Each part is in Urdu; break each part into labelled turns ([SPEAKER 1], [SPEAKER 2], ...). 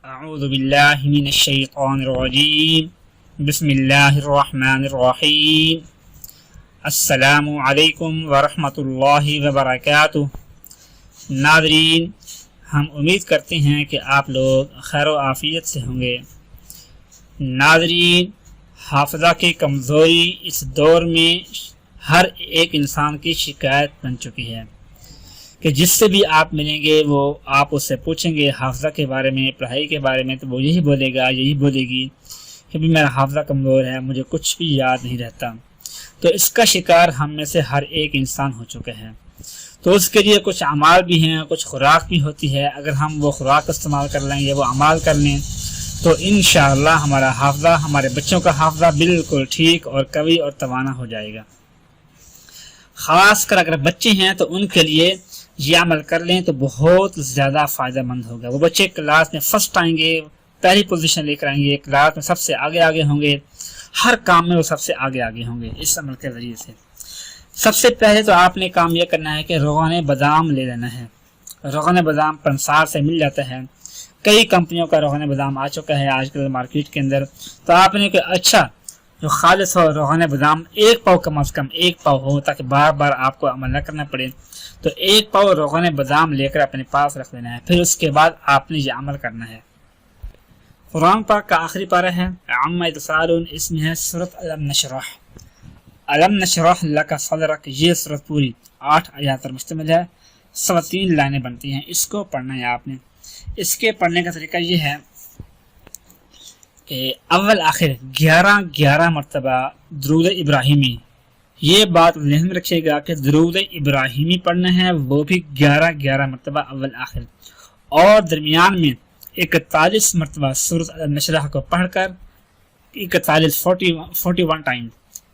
[SPEAKER 1] اعوذ باللہ من الشیطان الرجیم بسم اللہ الرحمن الرحیم السلام علیکم ورحمۃ اللہ وبرکاتہ۔ ناظرین، ہم امید کرتے ہیں کہ آپ لوگ خیر و عافیت سے ہوں گے۔ ناظرین، حافظہ کی کمزوری اس دور میں ہر ایک انسان کی شکایت بن چکی ہے کہ جس سے بھی آپ ملیں گے وہ آپ اس سے پوچھیں گے حافظہ کے بارے میں، پڑھائی کے بارے میں، تو وہ یہی بولے گا، یہی بولے گی کہ بھی میرا حافظہ کمزور ہے، مجھے کچھ بھی یاد نہیں رہتا۔ تو اس کا شکار ہم میں سے ہر ایک انسان ہو چکے ہیں۔ تو اس کے لیے کچھ اعمال بھی ہیں، کچھ خوراک بھی ہوتی ہے۔ اگر ہم وہ خوراک استعمال کر لیں گے، وہ اعمال کر لیں، تو انشاءاللہ ہمارا حافظہ، ہمارے بچوں کا حافظہ بالکل ٹھیک اور قوی اور توانا ہو جائے گا۔ خاص کر اگر بچے ہیں تو ان کے لیے یہ عمل کر لیں تو بہت زیادہ فائدہ مند ہوگا۔ وہ بچے کلاس میں فرسٹ آئیں گے، پہلی پوزیشن لے کر آئیں گے، کلاس میں سب سے آگے ہوں گے، ہر کام میں وہ سب سے آگے ہوں گے اس عمل کے ذریعے سے۔ سب سے پہلے تو آپ نے کام یہ کرنا ہے کہ روغن بادام لے لینا ہے۔ روغن بادام پنسار سے مل جاتا ہے، کئی کمپنیوں کا روغن بادام آ چکا ہے آج کل مارکیٹ کے اندر۔ تو آپ نے کہ اچھا جو خالص ہو روغن بادام، ایک پاؤ کم از کم ایک پاؤ ہو تاکہ بار بار آپ کو عمل نہ کرنا پڑے، تو ایک پاؤ روغن بادام لے کر اپنے پاس رکھ لینا ہے۔ پھر اس کے بعد آپ نے یہ عمل کرنا ہے۔ قرآن پاک کا آخری پارہ ہے عما یتساءلون، اس میں ہے سورۃ الم نشرح، الم نشرح لک صدرک۔ یہ سورۃ پوری 8 آیات پر مشتمل ہے، 3 لائنیں بنتی ہیں۔ اس کو پڑھنا ہے آپ نے۔ اس کے پڑھنے کا طریقہ یہ ہے کہ اول آخر 11 مرتبہ درود ابراہیمی، یہ بات ذہن میں رکھیے گا کہ درود ابراہیمی پڑھنا ہے، وہ بھی 11 مرتبہ اول آخر، اور درمیان میں 41 مرتبہ سورۃ النشرح کو پڑھ کر 41 ٹائم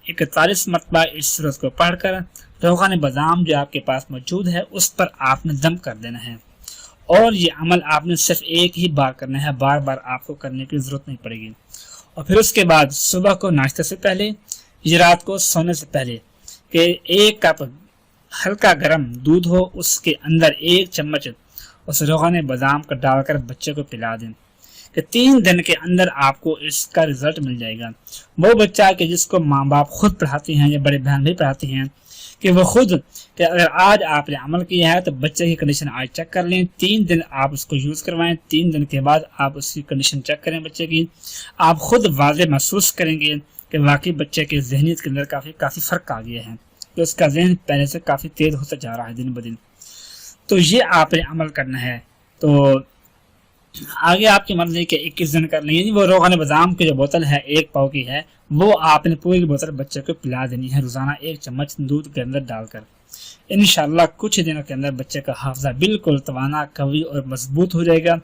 [SPEAKER 1] 41 مرتبہ اس سورت کو پڑھ کر روغن بادام جو آپ کے پاس موجود ہے اس پر آپ نے دم کر دینا ہے، اور یہ عمل آپ نے صرف ایک ہی بار کرنا ہے، بار بار آپ کو کرنے کی ضرورت نہیں پڑے گی۔ اور پھر اس کے بعد صبح کو ناشتے سے پہلے یا رات کو سونے سے پہلے کہ 1 کپ ہلکا گرم دودھ ہو، اس کے اندر 1 چمچ اس روغن بادام کو ڈال کر بچے کو پلا دیں کہ 3 دن کے اندر آپ کو اس کا رزلٹ مل جائے گا۔ وہ بچہ کہ جس کو ماں باپ خود پڑھاتے ہیں یا بڑے بہن بھی پڑھاتے ہیں کہ وہ خود کہ اگر آج آپ نے عمل کیا ہے تو بچے کی کنڈیشن آج چیک کر لیں، 3 دن آپ اس کو یوز کروائیں، 3 دن کے بعد آپ اس کی کنڈیشن چیک کریں بچے کی، آپ خود واضح محسوس کریں گے کہ واقعی بچے کے ذہنیت کے اندر کافی فرق آ گیا ہے، کہ اس کا ذہن پہلے سے کافی تیز ہوتا جا رہا ہے دن بدن۔ تو یہ آپ نے عمل کرنا ہے۔ تو آگے آپ کی مرضی کہ 21 دن کر لیں، یعنی وہ روغن بادام کی جو بوتل ہے 1 پاؤ کی ہے، وہ آپ نے پوری بوتل بچے کو پلا دینی ہے روزانہ 1 چمچ دودھ کے اندر ڈال کر۔ انشاءاللہ کچھ دنوں کے اندر بچے کا حافظہ بالکل توانا، قوی اور مضبوط ہو جائے گا۔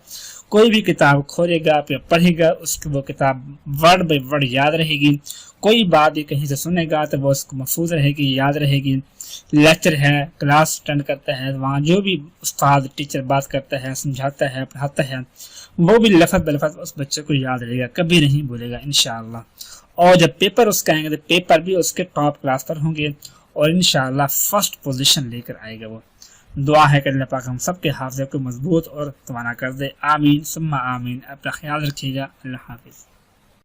[SPEAKER 1] کوئی بھی کتاب کھولے گا یا پڑھے گا، اس کی وہ کتاب ورڈ بائی ورڈ یاد رہے گی۔ کوئی بات بھی کہیں سے سنے گا تو وہ اس کو محفوظ رہے گی، یاد رہے گی۔ لیکچر ہے، کلاس اٹینڈ کرتا ہے، وہاں جو بھی استاد ٹیچر بات کرتا ہے، سمجھاتا ہے، پڑھاتا ہے، وہ بھی لفظ بلفظ اس بچے کو یاد رہے گا، کبھی نہیں بھولے گا انشاءاللہ۔ اور جب پیپر اس کا آئیں گے تو پیپر بھی اس کے ٹاپ کلاس پر ہوں گے، اور انشاءاللہ فرسٹ پوزیشن لے کر آئے گا وہ۔ دعا ہے کہ اللہ پاک ہم سب کے حافظے کو مضبوط اور توانا کر دے، آمین ثم آمین۔ اپنا خیال رکھیے گا، اللہ حافظ۔